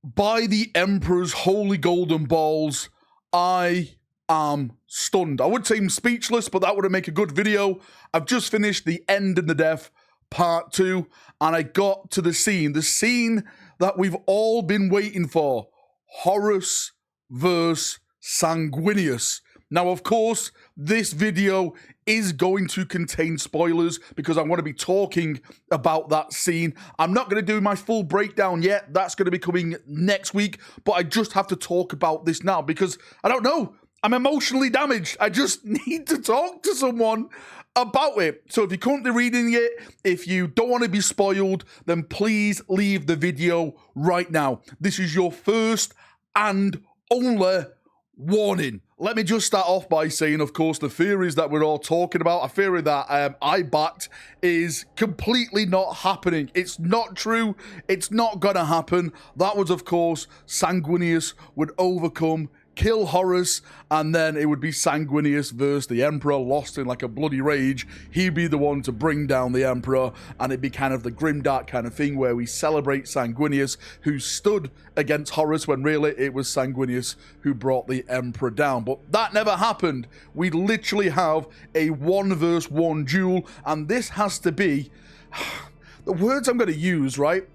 By the Emperor's holy golden balls, I am stunned. I would say I'm speechless, but that would make a good video. I've just finished The End and the Death Part 2, and I got to the scene that we've all been waiting for. Horus vs. Sanguinius. Now, of course, this video is going to contain spoilers because I want to be talking about that scene. I'm not going to do my full breakdown yet. That's going to be coming next week, but I just have to talk about this now because, I don't know, I'm emotionally damaged. I just need to talk to someone about it. So if you're currently reading it, if you don't want to be spoiled, then please leave the video right now. This is your first and only warning. Let me just start off by saying, of course, the theories that we're all talking about, a theory that I backed, is completely not happening. It's not true. It's not gonna happen. That was, of course, Sanguinius would overcome, kill Horus, and then it would be Sanguinius versus the Emperor, lost in like a bloody rage. He'd be the one to bring down the Emperor, and it'd be kind of the grimdark kind of thing where we celebrate Sanguinius, who stood against Horus when really it was Sanguinius who brought the Emperor down. But that never happened. We literally have a 1-versus-1 duel, and this has to be, the words I'm going to use, right?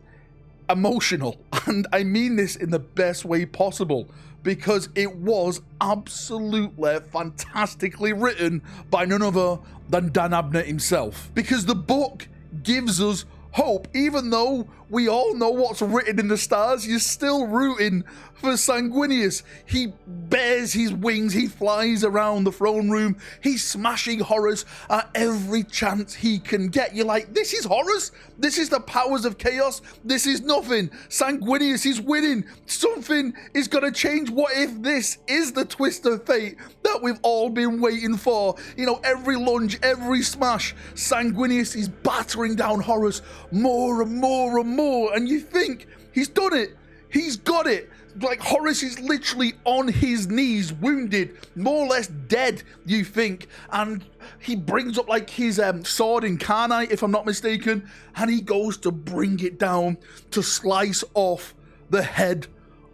Emotional. And I mean this in the best way possible, because it was absolutely fantastically written by none other than Dan Abnett himself. Because the book gives us hope, even though we all know what's written in the stars, you're still rooting for Sanguinius. He bears his wings, he flies around the throne room, he's smashing Horus at every chance he can get. You're like, this is Horus? This is the powers of chaos? This is nothing. Sanguinius is winning. Something is gonna change. What if this is the twist of fate that we've all been waiting for? You know, every lunge, every smash, Sanguinius is battering down Horus more and more and more, and you think he's done it, he's got it. Like, Horus is literally on his knees, wounded, more or less dead, you think, and he brings up like his sword incarnate, if I'm not mistaken, and he goes to bring it down to slice off the head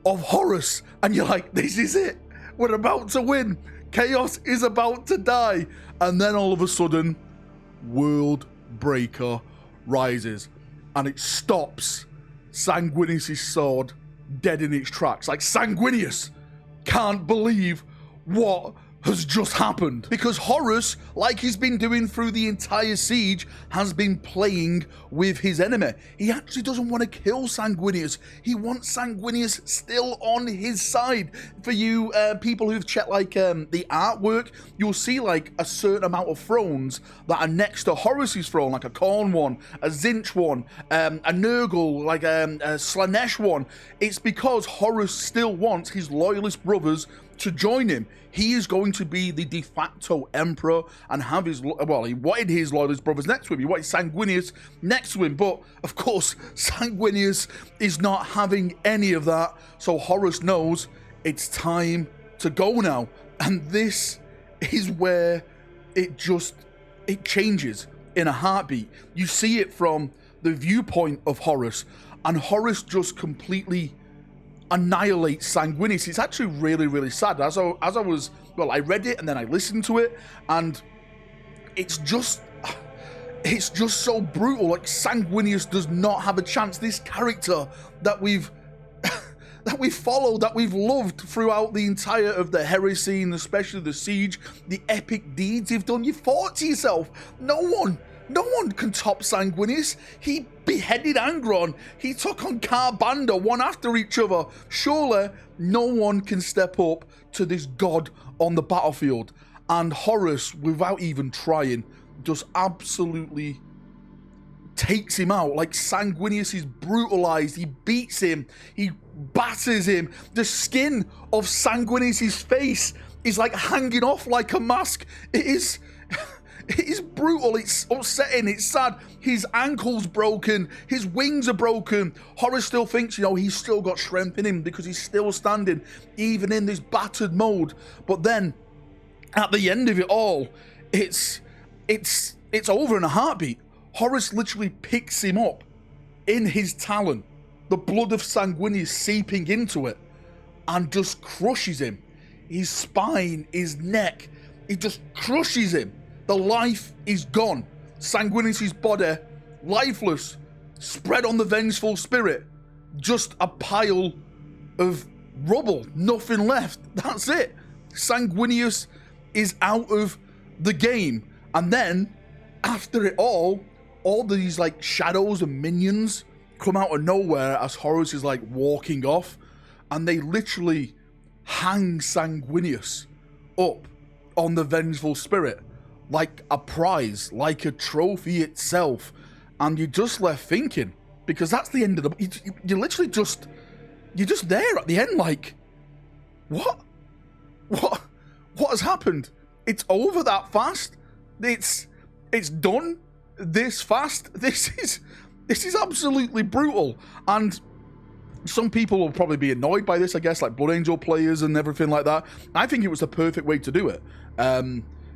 of Horus, and you're like, this is it, we're about to win, chaos is about to die. And then all of a sudden, World Breaker rises, and it stops Sanguinius' sword dead in its tracks. Like, Sanguinius can't believe what has just happened, because Horus, like he's been doing through the entire siege, has been playing with his enemy. He actually doesn't want to kill Sanguinius. He wants Sanguinius still on his side. For you people who've checked like the artwork, you'll see like a certain amount of thrones that are next to Horus's throne, like a Khorne one, a Tzeentch one, a Nurgle, like a Slaanesh one. It's because Horus still wants his loyalist brothers to join him. He is going to be the de facto emperor and have his, well, he wanted his loyalist brothers next to him. He wanted Sanguinius next to him. But, of course, Sanguinius is not having any of that. So Horus knows it's time to go now. And this is where it changes in a heartbeat. You see it from the viewpoint of Horus. And Horus just completely annihilate Sanguinius. It's actually really, really sad. As I read it and then I listened to it, and it's just so brutal. Like, Sanguinius does not have a chance. This character that we've followed, that we've loved throughout the entire of the heresy, and especially the siege, the epic deeds you've done, you thought to yourself, no one can top Sanguinius. He beheaded Angron. He took on Carbanda one after each other. Surely no one can step up to this god on the battlefield. And Horus, without even trying, just absolutely takes him out. Like, Sanguinius is brutalized. He beats him. He batters him. The skin of Sanguinius' face is like hanging off like a mask. It is brutal, it's upsetting, it's sad. His ankle's broken, his wings are broken. Horus still thinks, you know, he's still got strength in him because he's still standing, even in this battered mode. But then, at the end of it all, it's over in a heartbeat. Horus literally picks him up in his talon, the blood of Sanguinius seeping into it and just crushes him. His spine, his neck, it just crushes him. The life is gone. Sanguinius' body, lifeless, spread on the Vengeful Spirit. Just a pile of rubble, nothing left. That's it. Sanguinius is out of the game. And then, after it all these like shadows and minions come out of nowhere as Horus is like walking off, and they literally hang Sanguinius up on the Vengeful Spirit like a prize, like a trophy itself. And you're just left thinking, because that's the end of the... You're literally just... You're just there at the end like... What? What has happened? It's over that fast? It's done this fast? This is absolutely brutal. And some people will probably be annoyed by this, I guess, like Blood Angel players and everything like that. I think it was the perfect way to do it.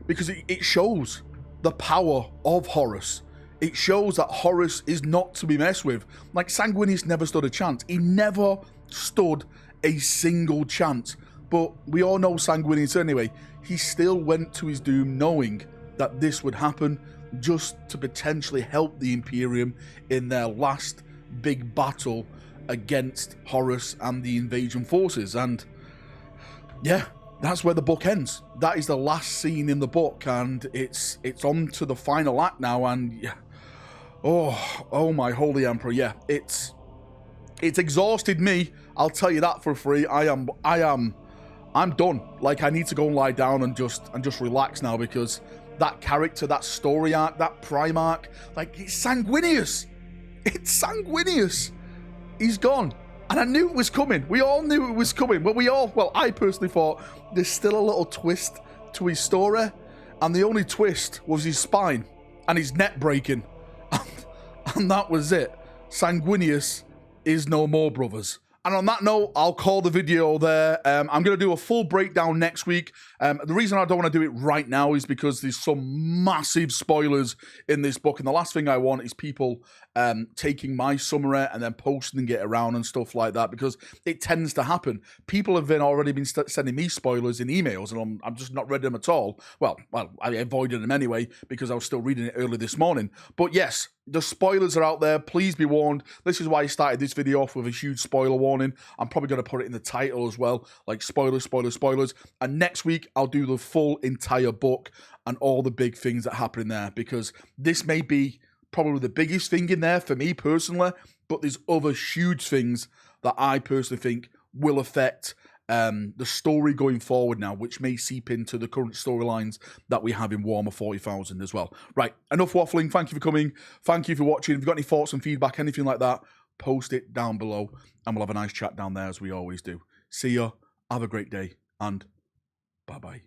Because it shows the power of Horus. It shows that Horus is not to be messed with. Like, Sanguinius never stood a chance. He never stood a single chance. But we all know Sanguinius anyway. He still went to his doom knowing that this would happen, just to potentially help the Imperium in their last big battle against Horus and the invasion forces. And yeah, that's where the book ends. That is the last scene in the book, and it's on to the final act now. And yeah, oh my holy emperor, yeah, it's exhausted me, I'll tell you that for free. I'm done. Like, I need to go and lie down and just relax now, because that character, that story arc, that prime arc, like, it's Sanguinius. It's Sanguinius. He's gone. And I knew it was coming. We all knew it was coming. But well, I personally thought there's still a little twist to his story. And the only twist was his spine and his neck breaking. And that was it. Sanguinius is no more, brothers. And on that note, I'll call the video there. I'm going to do a full breakdown next week. The reason I don't want to do it right now is because there's some massive spoilers in this book. And the last thing I want is people taking my summary and then posting it around and stuff like that, because it tends to happen. People have already been sending me spoilers in emails, and I'm just not read them at all. Well, I avoided them anyway because I was still reading it early this morning. But yes, the spoilers are out there. Please be warned. This is why I started this video off with a huge spoiler warning. I'm probably going to put it in the title as well, like spoilers, spoilers, spoilers. And next week, I'll do the full entire book and all the big things that happen in there, because this may be probably the biggest thing in there for me personally, but there's other huge things that I personally think will affect the story going forward now, which may seep into the current storylines that we have in Warhammer 40,000 as well. Right, enough waffling. Thank you for coming. Thank you for watching. If you've got any thoughts and feedback, anything like that, post it down below, and we'll have a nice chat down there as we always do. See ya, have a great day, and bye-bye.